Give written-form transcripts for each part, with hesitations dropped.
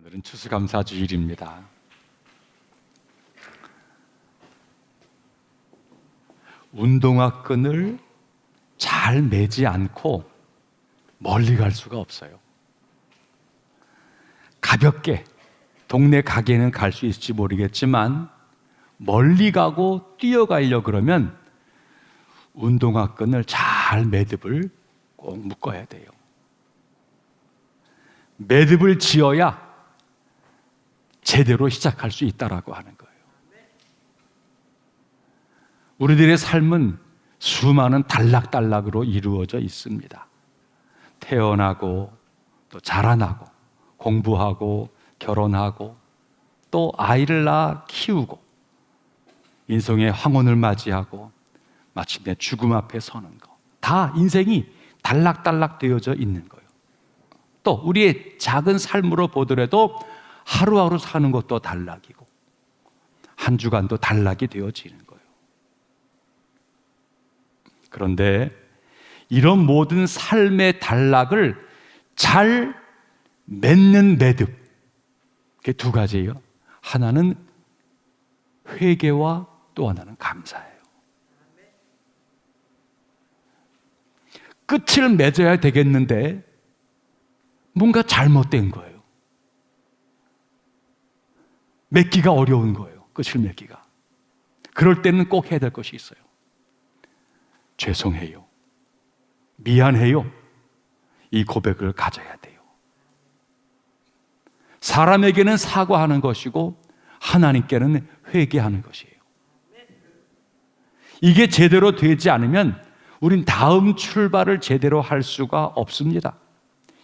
오늘은 추수감사주일입니다. 운동화 끈을 잘 매지 않고 멀리 갈 수가 없어요. 가볍게 동네 가게는 갈 수 있을지 모르겠지만 멀리 가고 뛰어가려고 그러면 운동화 끈을 잘 매듭을 꼭 묶어야 돼요. 매듭을 지어야 제대로 시작할 수 있다라고 하는 거예요. 우리들의 삶은 수많은 단락단락으로 이루어져 있습니다. 태어나고 또 자라나고 공부하고 결혼하고 또 아이를 낳아 키우고 인생의 황혼을 맞이하고 마침내 죽음 앞에 서는 거, 다 인생이 단락단락 되어져 있는 거예요. 또 우리의 작은 삶으로 보더라도 하루하루 사는 것도 단락이고 한 주간도 단락이 되어지는 거예요. 그런데 이런 모든 삶의 단락을 잘 맺는 매듭, 그게 두 가지예요. 하나는 회개와 또 하나는 감사예요. 끝을 맺어야 되겠는데 뭔가 잘못된 거예요. 맺기가 어려운 거예요. 끝을 맺기가. 그럴 때는 꼭 해야 될 것이 있어요. 죄송해요. 미안해요. 이 고백을 가져야 돼요. 사람에게는 사과하는 것이고 하나님께는 회개하는 것이에요. 이게 제대로 되지 않으면 우린 다음 출발을 제대로 할 수가 없습니다.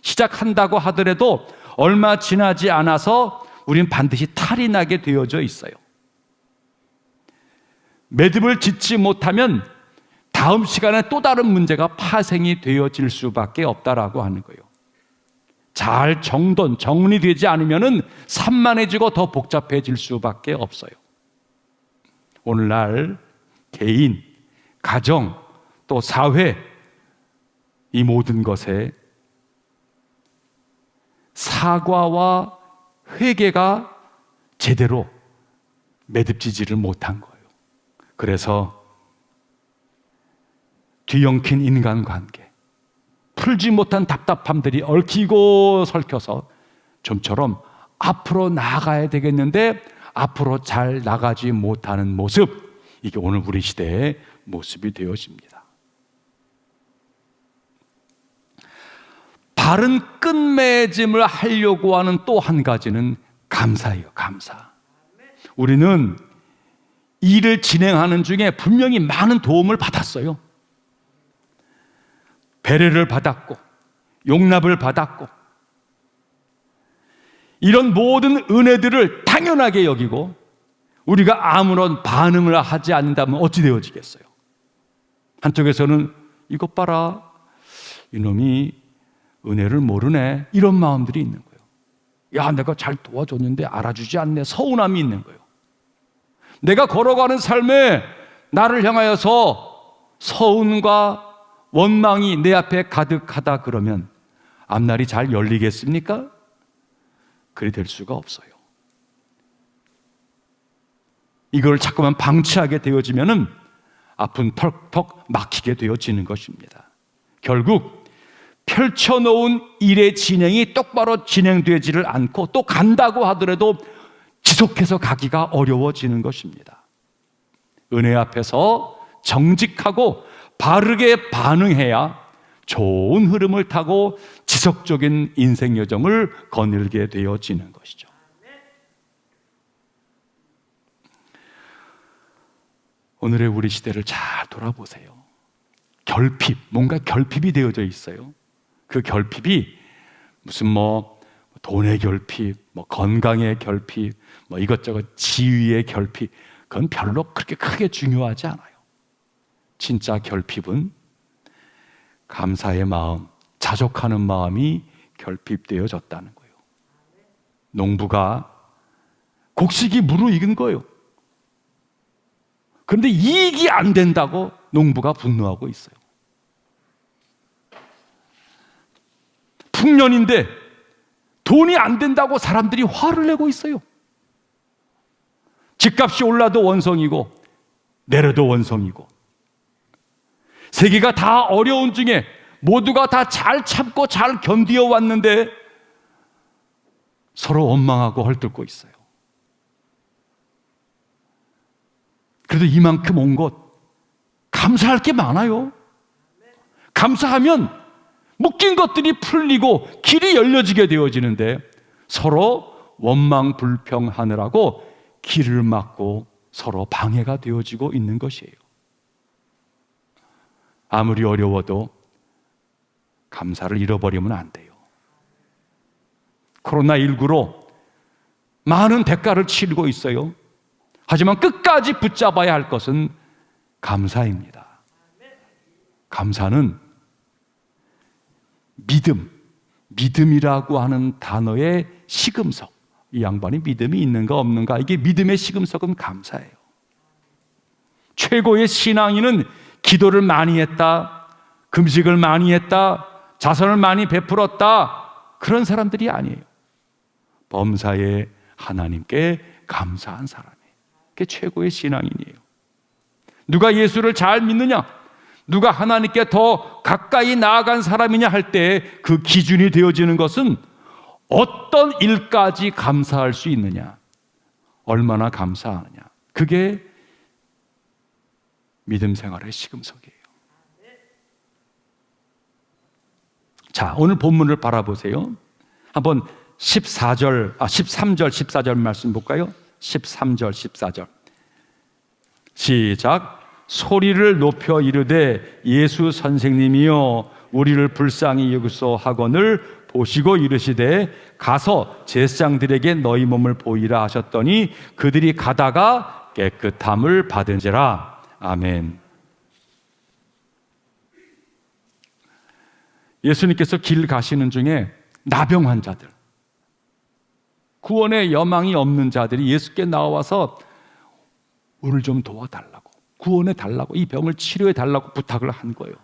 시작한다고 하더라도 얼마 지나지 않아서 우린 반드시 탈이 나게 되어져 있어요. 매듭을 짓지 못하면 다음 시간에 또 다른 문제가 파생이 되어질 수밖에 없다라고 하는 거예요. 잘 정리되지 않으면 산만해지고 더 복잡해질 수밖에 없어요. 오늘날 개인, 가정, 또 사회, 이 모든 것에 사과와 회개가 제대로 매듭지지를 못한 거예요. 그래서 뒤엉킨 인간관계, 풀지 못한 답답함들이 얽히고 설켜서 좀처럼 앞으로 나아가야 되겠는데 앞으로 잘 나가지 못하는 모습, 이게 오늘 우리 시대의 모습이 되어집니다. 바른 끝맺음을 하려고 하는 또 한 가지는 감사예요. 감사. 우리는 일을 진행하는 중에 분명히 많은 도움을 받았어요. 배려를 받았고 용납을 받았고 이런 모든 은혜들을 당연하게 여기고 우리가 아무런 반응을 하지 않는다면 어찌 되어지겠어요? 한쪽에서는 이것 봐라, 이놈이 은혜를 모르네, 이런 마음들이 있는 거예요. 야, 내가 잘 도와줬는데 알아주지 않네, 서운함이 있는 거예요. 내가 걸어가는 삶에 나를 향하여서 서운과 원망이 내 앞에 가득하다 그러면 앞날이 잘 열리겠습니까? 그리 될 수가 없어요. 이걸 자꾸만 방치하게 되어지면 앞은 턱턱 막히게 되어지는 것입니다. 결국 펼쳐놓은 일의 진행이 똑바로 진행되지를 않고 또 간다고 하더라도 지속해서 가기가 어려워지는 것입니다. 은혜 앞에서 정직하고 바르게 반응해야 좋은 흐름을 타고 지속적인 인생 여정을 거닐게 되어지는 것이죠. 오늘의 우리 시대를 잘 돌아보세요. 결핍, 뭔가 결핍이 되어져 있어요. 그 결핍이 무슨 돈의 결핍, 건강의 결핍, 이것저것 지위의 결핍, 그건 별로 그렇게 크게 중요하지 않아요. 진짜 결핍은 감사의 마음, 자족하는 마음이 결핍되어졌다는 거예요. 농부가 곡식이 무르익은 거예요. 그런데 이익이 안 된다고 농부가 분노하고 있어요. 풍년인데 돈이 안 된다고 사람들이 화를 내고 있어요. 집값이 올라도 원성이고 내려도 원성이고, 세계가 다 어려운 중에 모두가 다 잘 참고 잘 견디어 왔는데 서로 원망하고 헐뜯고 있어요. 그래도 이만큼 온 것 감사할 게 많아요. 감사하면 묶인 것들이 풀리고 길이 열려지게 되어지는데 서로 원망 불평하느라고 길을 막고 서로 방해가 되어지고 있는 것이에요. 아무리 어려워도 감사를 잃어버리면 안 돼요. 코로나19로 많은 대가를 치르고 있어요. 하지만 끝까지 붙잡아야 할 것은 감사입니다. 감사는 믿음이라고 하는 단어의 시금석, 이 양반이 믿음이 있는가 없는가, 이게 믿음의 시금석은 감사예요. 최고의 신앙인은 기도를 많이 했다, 금식을 많이 했다, 자선을 많이 베풀었다, 그런 사람들이 아니에요. 범사에 하나님께 감사한 사람이에요. 그게 최고의 신앙인이에요. 누가 예수를 잘 믿느냐, 누가 하나님께 더 가까이 나아간 사람이냐 할 때 그 기준이 되어지는 것은 어떤 일까지 감사할 수 있느냐, 얼마나 감사하느냐, 그게 믿음 생활의 시금석이에요. 자, 오늘 본문을 바라보세요. 한번 13절, 14절 말씀 볼까요? 13절, 14절. 시작. 소리를 높여 이르되 예수 선생님이여 우리를 불쌍히 여기소 하거늘 보시고 이르시되 가서 제사장들에게 너희 몸을 보이라 하셨더니 그들이 가다가 깨끗함을 받은지라. 아멘. 예수님께서 길 가시는 중에 나병 환자들, 구원의 여망이 없는 자들이 예수께 나와서 오늘 좀 도와달라고, 구원해 달라고, 이 병을 치료해 달라고 부탁을 한 거예요.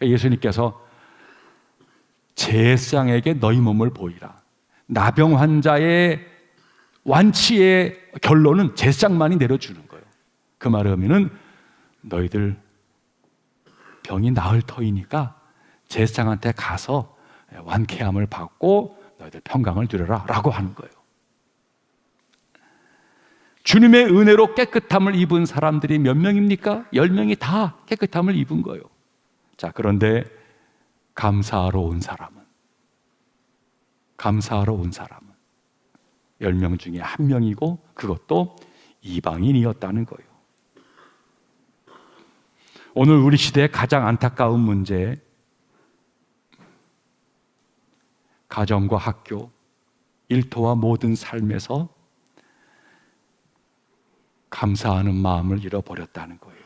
예수님께서 제사장에게 너희 몸을 보이라. 나병 환자의 완치의 결론은 제사장만이 내려주는 거예요. 그 말을 하면은 너희들 병이 나을 터이니까 제사장한테 가서 완쾌함을 받고 너희들 평강을 누려라 라고 하는 거예요. 주님의 은혜로 깨끗함을 입은 사람들이 몇 명입니까? 10명이 다 깨끗함을 입은 거예요. 자, 그런데 감사하러 온 사람은 10명 중에 한 명이고 그것도 이방인이었다는 거예요. 오늘 우리 시대의 가장 안타까운 문제, 가정과 학교, 일터와 모든 삶에서 감사하는 마음을 잃어버렸다는 거예요.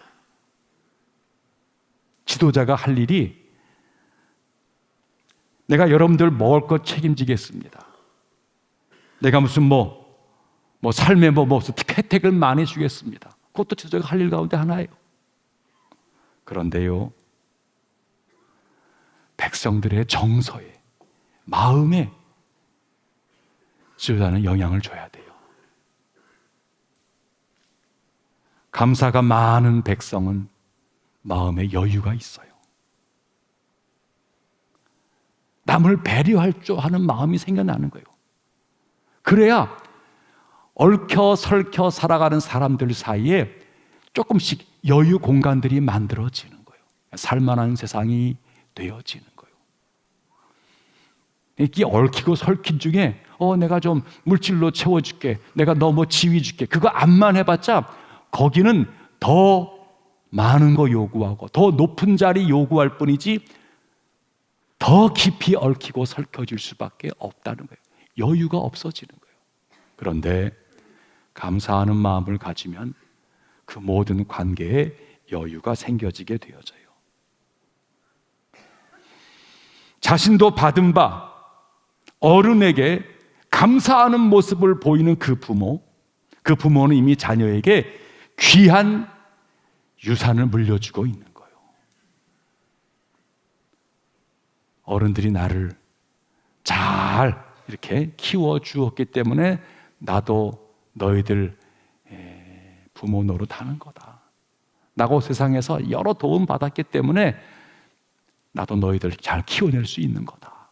지도자가 할 일이 내가 여러분들 먹을 것 책임지겠습니다. 내가 무슨 삶에 무슨 혜택을 많이 주겠습니다. 그것도 지도자가 할 일 가운데 하나예요. 그런데요, 백성들의 정서에, 마음에 지도자는 영향을 줘야 돼요. 감사가 많은 백성은 마음에 여유가 있어요. 남을 배려할 줄 아는 마음이 생겨나는 거예요. 그래야 얽혀 설켜 살아가는 사람들 사이에 조금씩 여유 공간들이 만들어지는 거예요. 살만한 세상이 되어지는 거예요. 이게 얽히고 설킨 중에 내가 좀 물질로 채워줄게, 내가 너 지위 줄게, 그거 암만 해봤자 거기는 더 많은 거 요구하고 더 높은 자리 요구할 뿐이지 더 깊이 얽히고 설켜질 수밖에 없다는 거예요. 여유가 없어지는 거예요. 그런데 감사하는 마음을 가지면 그 모든 관계에 여유가 생겨지게 되어져요. 자신도 받은 바 어른에게 감사하는 모습을 보이는 그 부모는 이미 자녀에게 귀한 유산을 물려주고 있는 거예요. 어른들이 나를 잘 이렇게 키워 주었기 때문에 나도 너희들 부모 노릇하는 거다. 나고 세상에서 여러 도움 받았기 때문에 나도 너희들 잘 키워낼 수 있는 거다.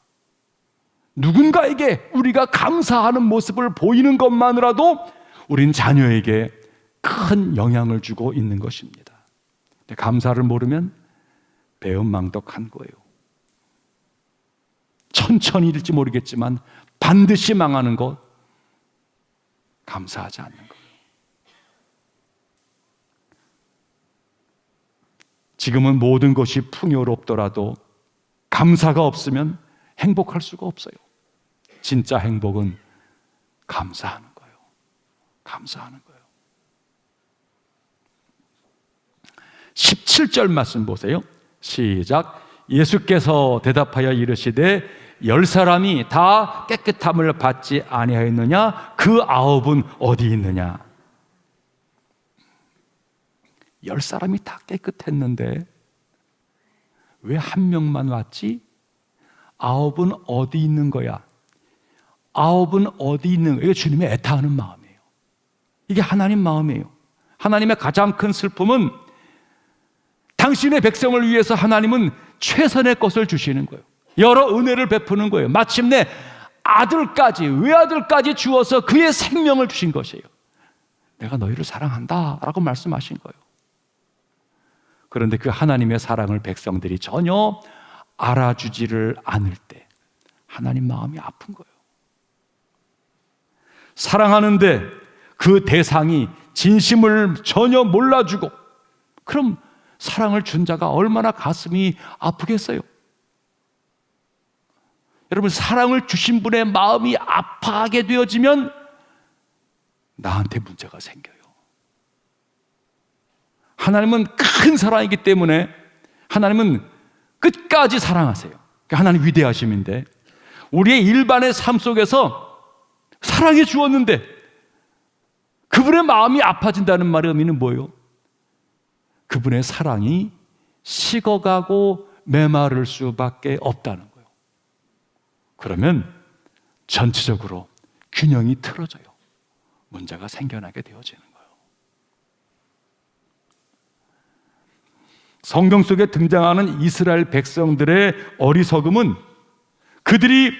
누군가에게 우리가 감사하는 모습을 보이는 것만으로도 우린 자녀에게 큰 영향을 주고 있는 것입니다. 근데 감사를 모르면 배은망덕한 거예요. 천천히 일지 모르겠지만 반드시 망하는 것, 감사하지 않는 거예요. 지금은 모든 것이 풍요롭더라도 감사가 없으면 행복할 수가 없어요. 진짜 행복은 감사하는 거예요. 감사하는 거예요. 17절 말씀 보세요. 시작. 예수께서 대답하여 이르시되 10사람이 다 깨끗함을 받지 아니하였느냐? 그 9은 어디 있느냐? 10사람이 다 깨끗했는데 왜 한 명만 왔지? 9은 어디 있는 거야? 9은 어디 있는 거야? 이게 주님의 애타하는 마음이에요. 이게 하나님 마음이에요. 하나님의 가장 큰 슬픔은 당신의 백성을 위해서 하나님은 최선의 것을 주시는 거예요. 여러 은혜를 베푸는 거예요. 마침내 아들까지, 외아들까지 주어서 그의 생명을 주신 것이에요. 내가 너희를 사랑한다 라고 말씀하신 거예요. 그런데 그 하나님의 사랑을 백성들이 전혀 알아주지를 않을 때 하나님 마음이 아픈 거예요. 사랑하는데 그 대상이 진심을 전혀 몰라주고, 그럼 사랑을 준 자가 얼마나 가슴이 아프겠어요? 여러분, 사랑을 주신 분의 마음이 아파하게 되어지면 나한테 문제가 생겨요. 하나님은 큰 사랑이기 때문에 하나님은 끝까지 사랑하세요. 하나님 위대하심인데, 우리의 일반의 삶 속에서 사랑해 주었는데 그분의 마음이 아파진다는 말의 의미는 뭐예요? 그분의 사랑이 식어가고 메마를 수밖에 없다는 거예요. 그러면 전체적으로 균형이 틀어져요. 문제가 생겨나게 되어지는 거예요. 성경 속에 등장하는 이스라엘 백성들의 어리석음은 그들이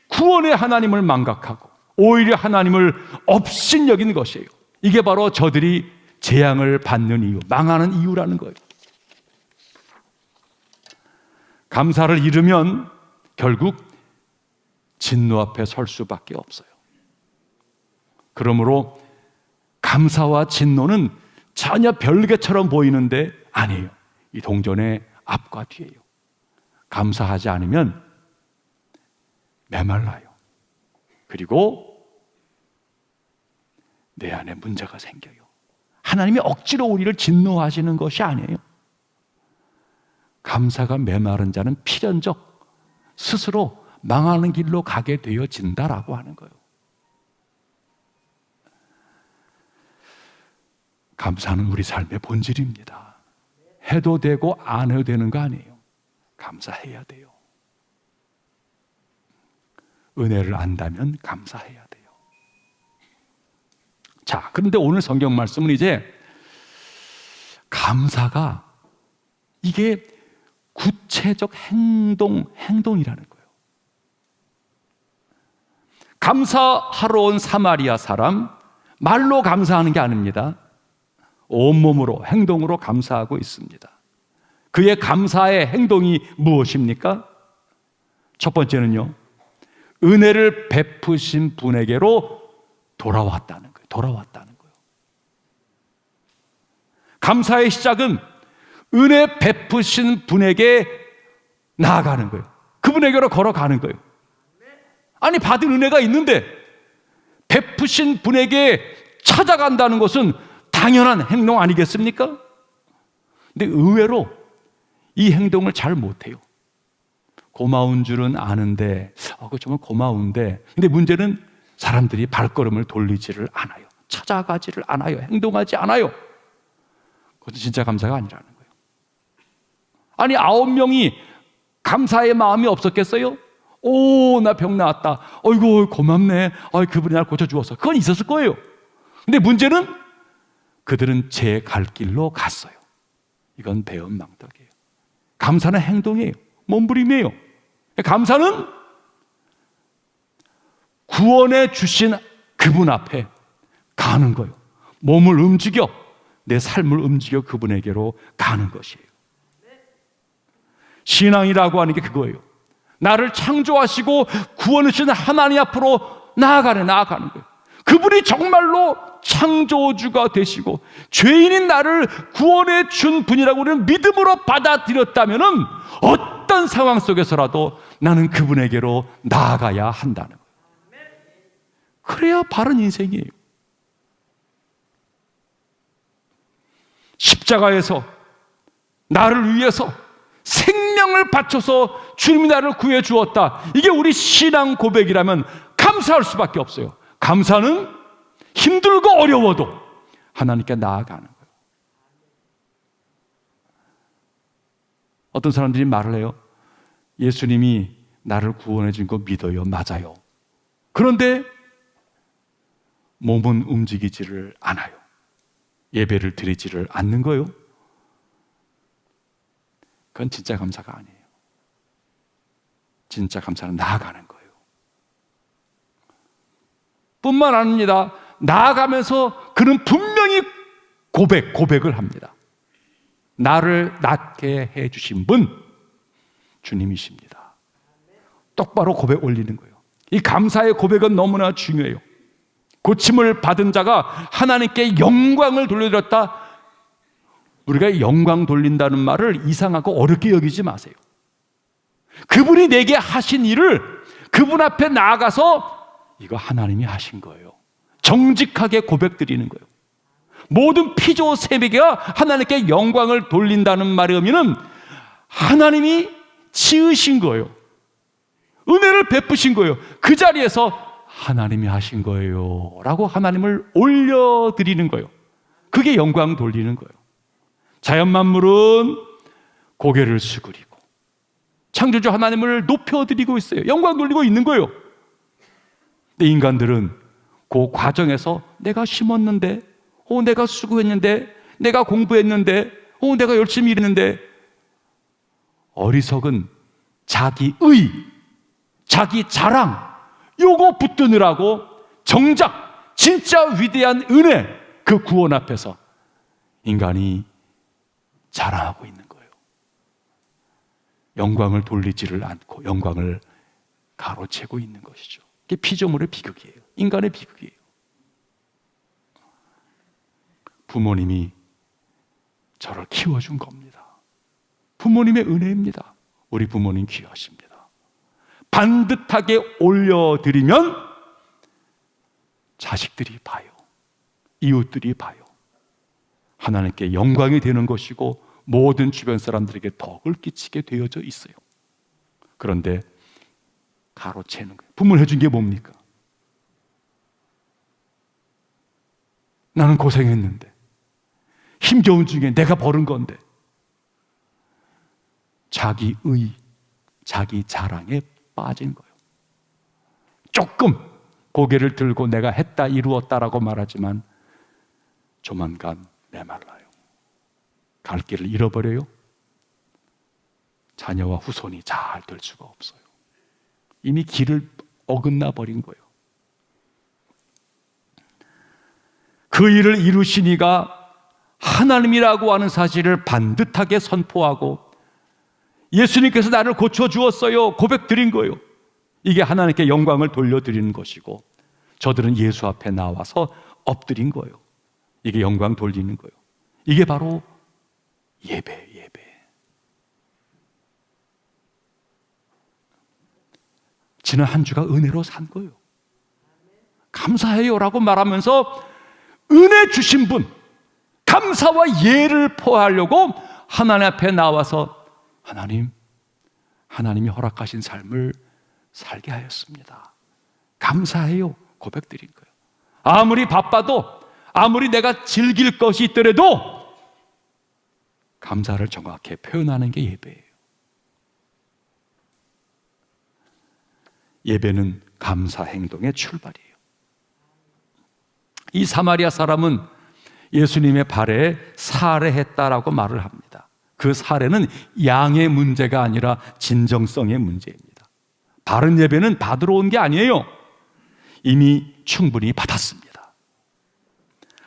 구원의 하나님을 망각하고 오히려 하나님을 업신여긴 것이에요. 이게 바로 저들이 재앙을 받는 이유, 망하는 이유라는 거예요. 감사를 잃으면 결국 진노 앞에 설 수밖에 없어요. 그러므로 감사와 진노는 전혀 별개처럼 보이는데 아니에요. 이 동전의 앞과 뒤에요. 감사하지 않으면 메말라요. 그리고 내 안에 문제가 생겨요. 하나님이 억지로 우리를 진노하시는 것이 아니에요. 감사가 메마른 자는 필연적 스스로 망하는 길로 가게 되어진다라고 하는 거예요. 감사는 우리 삶의 본질입니다. 해도 되고 안 해도 되는 거 아니에요. 감사해야 돼요. 은혜를 안다면 감사해야 돼요. 자, 그런데 오늘 성경 말씀은 이제 감사가 이게 구체적 행동이라는 거예요. 감사하러 온 사마리아 사람, 말로 감사하는 게 아닙니다. 온몸으로, 행동으로 감사하고 있습니다. 그의 감사의 행동이 무엇입니까? 첫 번째는요, 은혜를 베푸신 분에게로 돌아왔다는 거예요. 돌아왔다는 거예요. 감사의 시작은 은혜 베푸신 분에게 나아가는 거예요. 그분에게로 걸어가는 거예요. 아니, 받은 은혜가 있는데 베푸신 분에게 찾아간다는 것은 당연한 행동 아니겠습니까? 근데 의외로 이 행동을 잘 못해요. 고마운 줄은 아는데, 그거 정말 고마운데, 근데 문제는 사람들이 발걸음을 돌리지를 않아요. 찾아가지를 않아요. 행동하지 않아요. 그것은 진짜 감사가 아니라는 거예요. 아니, 9명이 감사의 마음이 없었겠어요? 오, 나 병 나았다. 어이구, 고맙네. 그분이 날 고쳐주어서. 그건 있었을 거예요. 근데 문제는 그들은 제 갈 길로 갔어요. 이건 배은망덕이에요. 감사는 행동이에요. 몸부림이에요. 감사는 구원해 주신 그분 앞에 가는 거예요. 몸을 움직여, 내 삶을 움직여 그분에게로 가는 것이에요. 신앙이라고 하는 게 그거예요. 나를 창조하시고 구원해 주신 하나님 앞으로 나아가는 거예요. 그분이 정말로 창조주가 되시고 죄인인 나를 구원해 준 분이라고 우리는 믿음으로 받아들였다면 어떤 상황 속에서라도 나는 그분에게로 나아가야 한다는 거예요. 그래야 바른 인생이에요. 십자가에서 나를 위해서 생명을 바쳐서 주님이 나를 구해 주었다. 이게 우리 신앙 고백이라면 감사할 수밖에 없어요. 감사는 힘들고 어려워도 하나님께 나아가는 거예요. 어떤 사람들이 말을 해요. 예수님이 나를 구원해 준 거 믿어요. 맞아요. 그런데 몸은 움직이지를 않아요. 예배를 드리지를 않는 거예요. 그건 진짜 감사가 아니에요. 진짜 감사는 나아가는 거예요. 뿐만 아닙니다. 나아가면서 그는 분명히 고백을 합니다. 나를 낫게 해주신 분 주님이십니다. 똑바로 고백 올리는 거예요. 이 감사의 고백은 너무나 중요해요. 고침을 받은 자가 하나님께 영광을 돌려드렸다. 우리가 영광 돌린다는 말을 이상하고 어렵게 여기지 마세요. 그분이 내게 하신 일을 그분 앞에 나아가서 이거 하나님이 하신 거예요. 정직하게 고백드리는 거예요. 모든 피조 세계가 하나님께 영광을 돌린다는 말의 의미는 하나님이 지으신 거예요. 은혜를 베푸신 거예요. 그 자리에서 하나님이 하신 거예요 라고 하나님을 올려드리는 거예요. 그게 영광 돌리는 거예요. 자연 만물은 고개를 수그리고 창조주 하나님을 높여드리고 있어요. 영광 돌리고 있는 거예요. 근데 인간들은 그 과정에서 내가 심었는데, 내가 수고했는데, 내가 공부했는데, 내가 열심히 일했는데, 어리석은 자기의, 자기 자랑, 요거 붙드느라고 정작 진짜 위대한 은혜, 그 구원 앞에서 인간이 자랑하고 있는 거예요. 영광을 돌리지를 않고 영광을 가로채고 있는 것이죠. 이게 피조물의 비극이에요. 인간의 비극이에요. 부모님이 저를 키워준 겁니다. 부모님의 은혜입니다. 우리 부모님 귀하십니다. 반듯하게 올려드리면 자식들이 봐요. 이웃들이 봐요. 하나님께 영광이 되는 것이고 모든 주변 사람들에게 덕을 끼치게 되어져 있어요. 그런데 가로채는 거예요. 부모를 해준 게 뭡니까? 나는 고생했는데, 힘겨운 중에 내가 벌은 건데, 자기의, 자기 자랑에 빠진 거예요. 조금 고개를 들고 내가 했다, 이루었다라고 말하지만 조만간 메말라요. 갈 길을 잃어버려요. 자녀와 후손이 잘 될 수가 없어요. 이미 길을 어긋나 버린 거예요. 그 일을 이루신 이가 하나님이라고 하는 사실을 반듯하게 선포하고 예수님께서 나를 고쳐주었어요. 고백드린 거예요. 이게 하나님께 영광을 돌려드리는 것이고 저들은 예수 앞에 나와서 엎드린 거예요. 이게 영광 돌리는 거예요. 이게 바로 예배. 지난 한 주가 은혜로 산 거예요. 감사해요라고 말하면서 은혜 주신 분, 감사와 예를 포하려고 하나님 앞에 나와서 하나님이 허락하신 삶을 살게 하였습니다. 감사해요. 고백드린 거예요. 아무리 바빠도, 아무리 내가 즐길 것이 있더라도 감사를 정확히 표현하는 게 예배예요. 예배는 감사 행동의 출발이에요. 이 사마리아 사람은 예수님의 발에 살해했다라고 말을 합니다. 그 살해는 양의 문제가 아니라 진정성의 문제입니다. 바른 예배는 받으러 온 게 아니에요. 이미 충분히 받았습니다.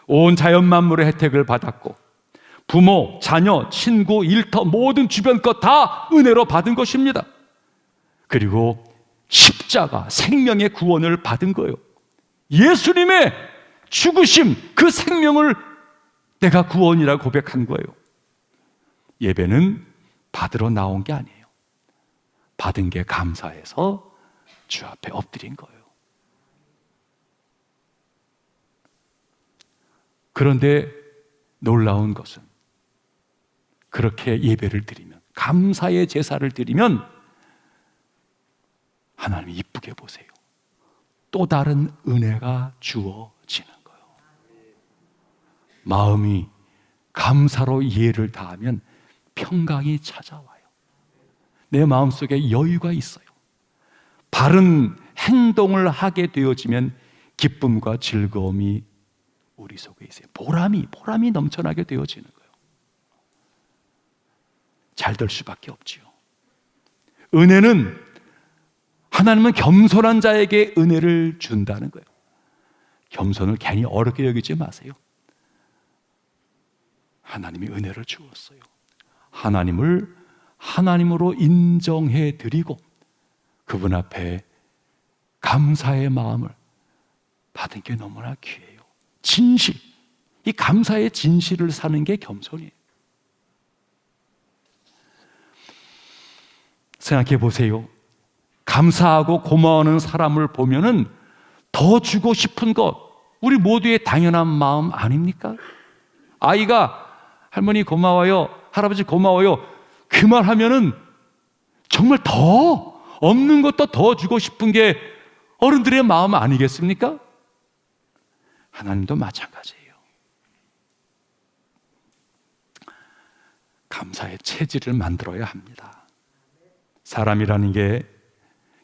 온 자연 만물의 혜택을 받았고 부모, 자녀, 친구, 일터 모든 주변 것 다 은혜로 받은 것입니다. 그리고 십자가, 생명의 구원을 받은 거예요. 예수님의 죽으심, 그 생명을 내가 구원이라고 고백한 거예요. 예배는 받으러 나온 게 아니에요. 받은 게 감사해서 주 앞에 엎드린 거예요. 그런데 놀라운 것은 그렇게 예배를 드리면, 감사의 제사를 드리면 하나님이 이쁘게 보세요. 또 다른 은혜가 주어지는 거예요. 마음이 감사로 이해를 다하면 평강이 찾아와요. 내 마음속에 여유가 있어요. 바른 행동을 하게 되어지면 기쁨과 즐거움이 우리 속에 있어요. 보람이 넘쳐나게 되어지는 거예요. 잘 될 수밖에 없지요. 은혜는, 하나님은 겸손한 자에게 은혜를 준다는 거예요. 겸손을 괜히 어렵게 여기지 마세요. 하나님이 은혜를 주었어요. 하나님을 하나님으로 인정해 드리고 그분 앞에 감사의 마음을 받은 게 너무나 귀해요. 진실, 이 감사의 진실을 사는 게 겸손이에요. 생각해 보세요. 감사하고 고마워하는 사람을 보면은 더 주고 싶은 것, 우리 모두의 당연한 마음 아닙니까? 아이가 할머니 고마워요, 할아버지 고마워요, 그 말 하면은 정말 더 없는 것도 더 주고 싶은 게 어른들의 마음 아니겠습니까? 하나님도 마찬가지예요. 감사의 체질을 만들어야 합니다. 사람이라는 게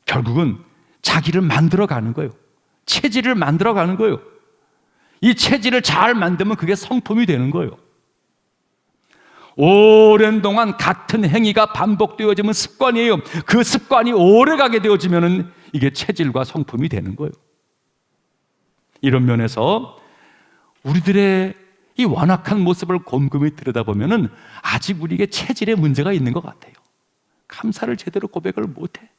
결국은 자기를 만들어가는 거예요. 체질을 만들어가는 거예요. 이 체질을 잘 만들면 그게 성품이 되는 거예요. 오랜 동안 같은 행위가 반복되어지면 습관이에요. 그 습관이 오래가게 되어지면 이게 체질과 성품이 되는 거예요. 이런 면에서 우리들의 이 완악한 모습을 곰곰이 들여다보면 아직 우리에게 체질에 문제가 있는 것 같아요. 감사를 제대로 고백을 못해.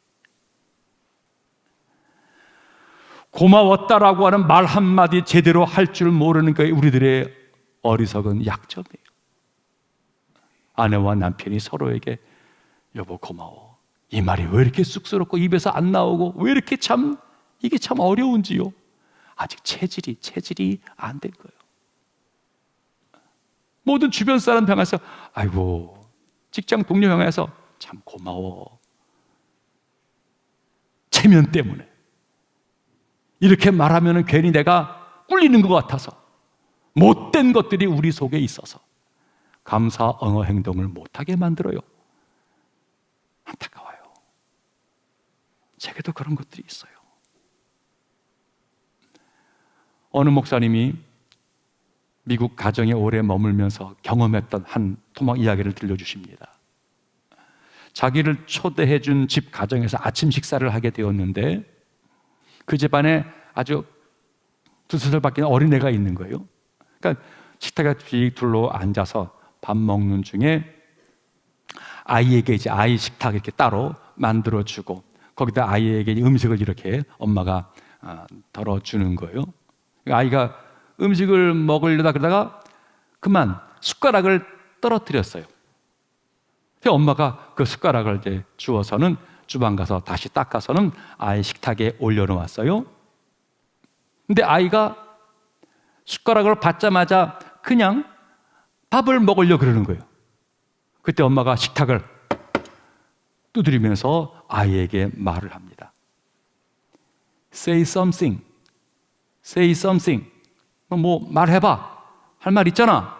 고마웠다라고 하는 말 한마디 제대로 할 줄 모르는 게 우리들의 어리석은 약점이에요. 아내와 남편이 서로에게 여보 고마워, 이 말이 왜 이렇게 쑥스럽고 입에서 안 나오고 왜 이렇게 이게 참 어려운지요. 아직 체질이 안 된 거예요. 모든 주변 사람 향해서 아이고, 직장 동료 향해서 참 고마워, 체면 때문에 이렇게 말하면 괜히 내가 꿀리는 것 같아서 못된 것들이 우리 속에 있어서 감사 언어 행동을 못하게 만들어요. 안타까워요. 제게도 그런 것들이 있어요. 어느 목사님이 미국 가정에 오래 머물면서 경험했던 한 토막 이야기를 들려주십니다. 자기를 초대해 준 집 가정에서 아침 식사를 하게 되었는데 그 집안에 아주 2~3살밖에 어린애가 있는 거예요. 그러니까 식탁에 둘러 앉아서 밥 먹는 중에 아이에게 이제 아이 식탁 이렇게 따로 만들어주고 거기다 아이에게 음식을 이렇게 엄마가 덜어주는 거예요. 아이가 음식을 먹으려다 그러다가 그만 숟가락을 떨어뜨렸어요. 그래서 엄마가 그 숟가락을 이제 주워서는 주방 가서 다시 닦아서는 아이 식탁에 올려놓았어요. 근데 아이가 숟가락을 받자마자 그냥 밥을 먹으려고 그러는 거예요. 그때 엄마가 식탁을 두드리면서 아이에게 말을 합니다. Say something. Say something. 뭐 말해봐. 할 말 있잖아.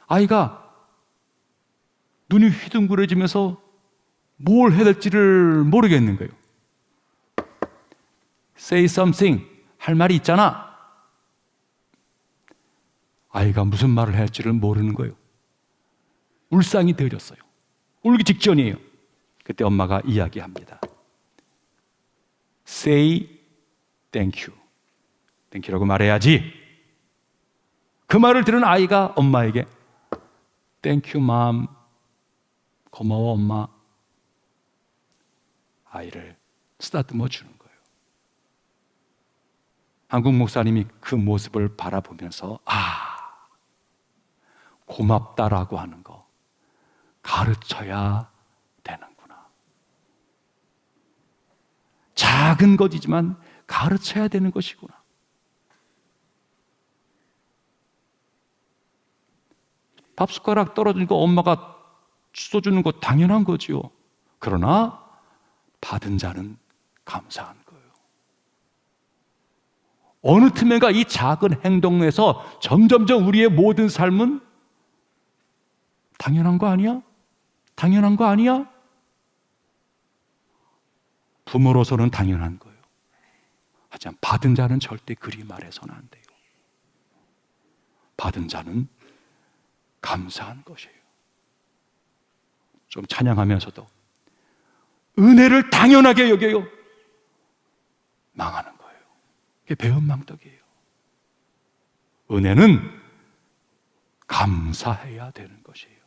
아이가 눈이 휘둥그레지면서 뭘 해야 될지를 모르겠는 거예요. Say something. 할 말이 있잖아. 아이가 무슨 말을 할지를 모르는 거예요. 울상이 들렸어요. 울기 직전이에요. 그때 엄마가 이야기합니다. Say thank you. thank you라고 말해야지. 그 말을 들은 아이가 엄마에게 Thank you, mom. 고마워, 엄마. 아이를 쓰다듬어 주는 거예요. 한국 목사님이 그 모습을 바라보면서 고맙다라고 하는 거 가르쳐야 되는구나. 작은 것이지만 가르쳐야 되는 것이구나. 밥 숟가락 떨어지니까 엄마가 씻어주는 거 당연한 거지요. 그러나 받은 자는 감사한 거예요. 어느 틈엔가 이 작은 행동에서 점점점 우리의 모든 삶은 당연한 거 아니야? 당연한 거 아니야? 부모로서는 당연한 거예요. 하지만 받은 자는 절대 그리 말해서는 안 돼요. 받은 자는 감사한 것이에요. 좀 찬양하면서도 은혜를 당연하게 여겨요. 망하는 거예요. 그게 배은망덕이에요. 은혜는 감사해야 되는 것이에요.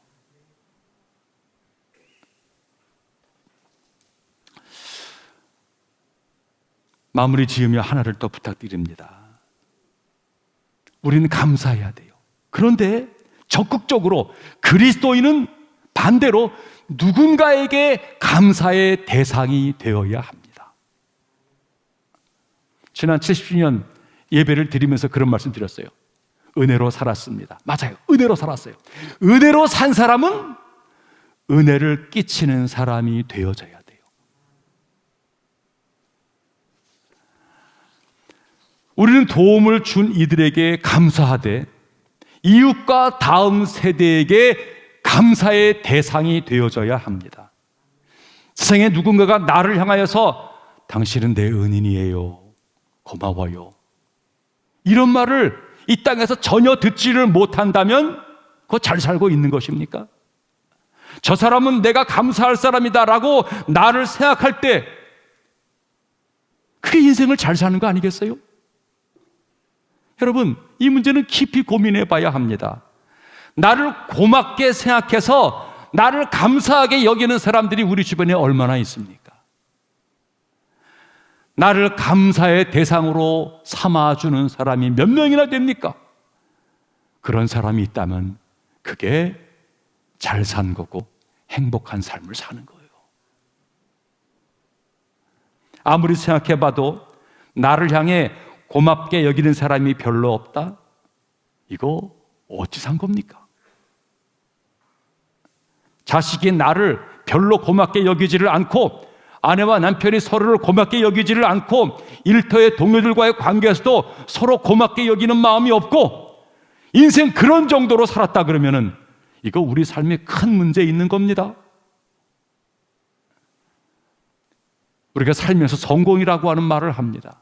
마무리 지으며 하나를 더 부탁드립니다. 우리는 감사해야 돼요. 그런데 적극적으로 그리스도인은 반대로 누군가에게 감사의 대상이 되어야 합니다. 지난 70주년 예배를 드리면서 그런 말씀 드렸어요. 은혜로 살았습니다. 맞아요. 은혜로 살았어요. 은혜로 산 사람은 은혜를 끼치는 사람이 되어져야 돼요. 우리는 도움을 준 이들에게 감사하되 이웃과 다음 세대에게 감사의 대상이 되어져야 합니다. 세상에 누군가가 나를 향하여서 당신은 내 은인이에요. 고마워요. 이런 말을 이 땅에서 전혀 듣지를 못한다면 그거 잘 살고 있는 것입니까? 저 사람은 내가 감사할 사람이다라고 나를 생각할 때 그게 인생을 잘 사는 거 아니겠어요? 여러분, 이 문제는 깊이 고민해 봐야 합니다. 나를 고맙게 생각해서 나를 감사하게 여기는 사람들이 우리 주변에 얼마나 있습니까? 나를 감사의 대상으로 삼아주는 사람이 몇 명이나 됩니까? 그런 사람이 있다면 그게 잘 산 거고 행복한 삶을 사는 거예요. 아무리 생각해 봐도 나를 향해 고맙게 여기는 사람이 별로 없다? 이거 어찌 산 겁니까? 자식이 나를 별로 고맙게 여기지를 않고 아내와 남편이 서로를 고맙게 여기지를 않고 일터의 동료들과의 관계에서도 서로 고맙게 여기는 마음이 없고 인생 그런 정도로 살았다 그러면은 이거 우리 삶에 큰 문제 있는 겁니다. 우리가 살면서 성공이라고 하는 말을 합니다.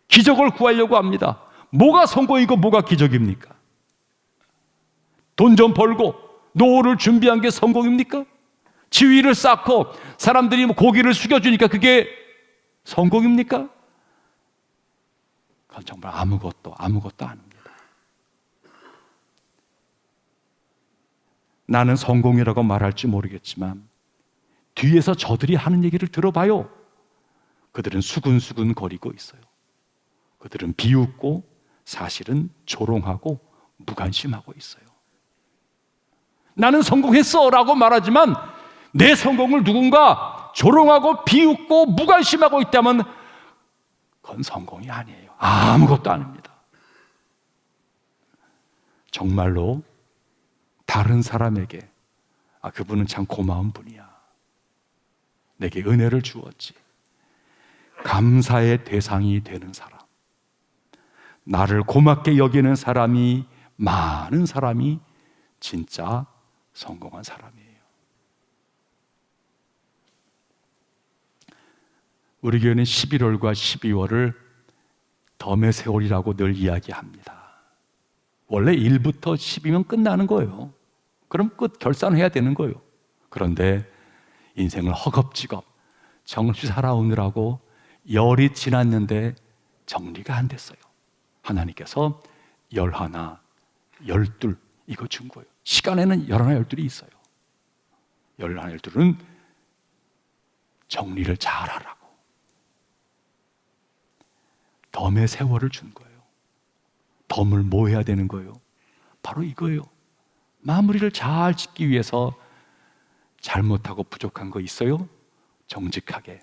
기적을 구하려고 합니다. 뭐가 성공이고 뭐가 기적입니까? 돈 좀 벌고 노후를 준비한 게 성공입니까? 지위를 쌓고 사람들이 고기를 숙여주니까 그게 성공입니까? 그건 정말 아무것도 아닙니다. 나는 성공이라고 말할지 모르겠지만 뒤에서 저들이 하는 얘기를 들어봐요. 그들은 수근수근 거리고 있어요. 그들은 비웃고 사실은 조롱하고 무관심하고 있어요. 나는 성공했어 라고 말하지만 내 성공을 누군가 조롱하고 비웃고 무관심하고 있다면 그건 성공이 아니에요. 아무것도 아닙니다. 정말로 다른 사람에게 그분은 참 고마운 분이야. 내게 은혜를 주었지. 감사의 대상이 되는 사람. 나를 고맙게 여기는 사람이 많은 사람이 진짜 성공한 사람이에요. 우리 교회는 11월과 12월을 덤의 세월이라고 늘 이야기합니다. 원래 1부터 10이면 끝나는 거예요. 그럼 끝 결산해야 되는 거예요. 그런데 인생을 허겁지겁 정신 살아오느라고 열이 지났는데 정리가 안 됐어요. 하나님께서 11, 12 이거 준 거예요. 시간에는 11, 12이 있어요. 11, 12은 정리를 잘 하라고 덤의 세월을 준 거예요. 덤을 뭐 해야 되는 거예요? 바로 이거예요. 마무리를 잘 짓기 위해서 잘못하고 부족한 거 있어요? 정직하게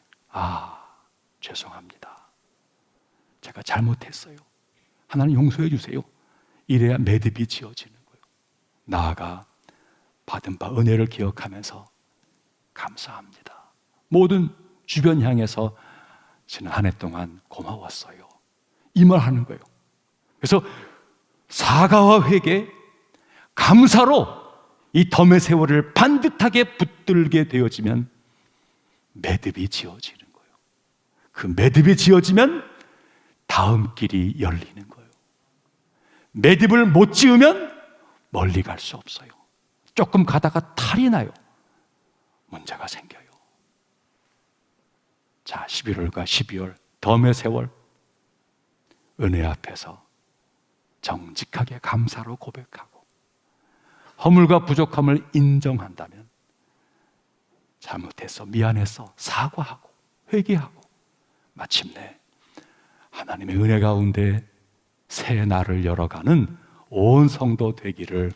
죄송합니다. 제가 잘못했어요. 하나님 용서해 주세요. 이래야 매듭이 지어지는 거예요. 나아가 받은 바 은혜를 기억하면서 감사합니다. 모든 주변 향해서 지난 한 해 동안 고마웠어요. 이 말 하는 거예요. 그래서 사과와 회개, 감사로 이 덤의 세월을 반듯하게 붙들게 되어지면 매듭이 지어지는 거예요. 그 매듭이 지어지면 다음 길이 열리는 거예요. 매듭을 못 지으면 멀리 갈 수 없어요. 조금 가다가 탈이 나요. 문제가 생겨요. 자, 11월과 12월 덤의 세월, 은혜 앞에서 정직하게 감사로 고백하고 허물과 부족함을 인정한다면 잘못해서 미안해서 사과하고 회개하고 마침내 하나님의 은혜 가운데 새 날을 열어가는 온 성도 되기를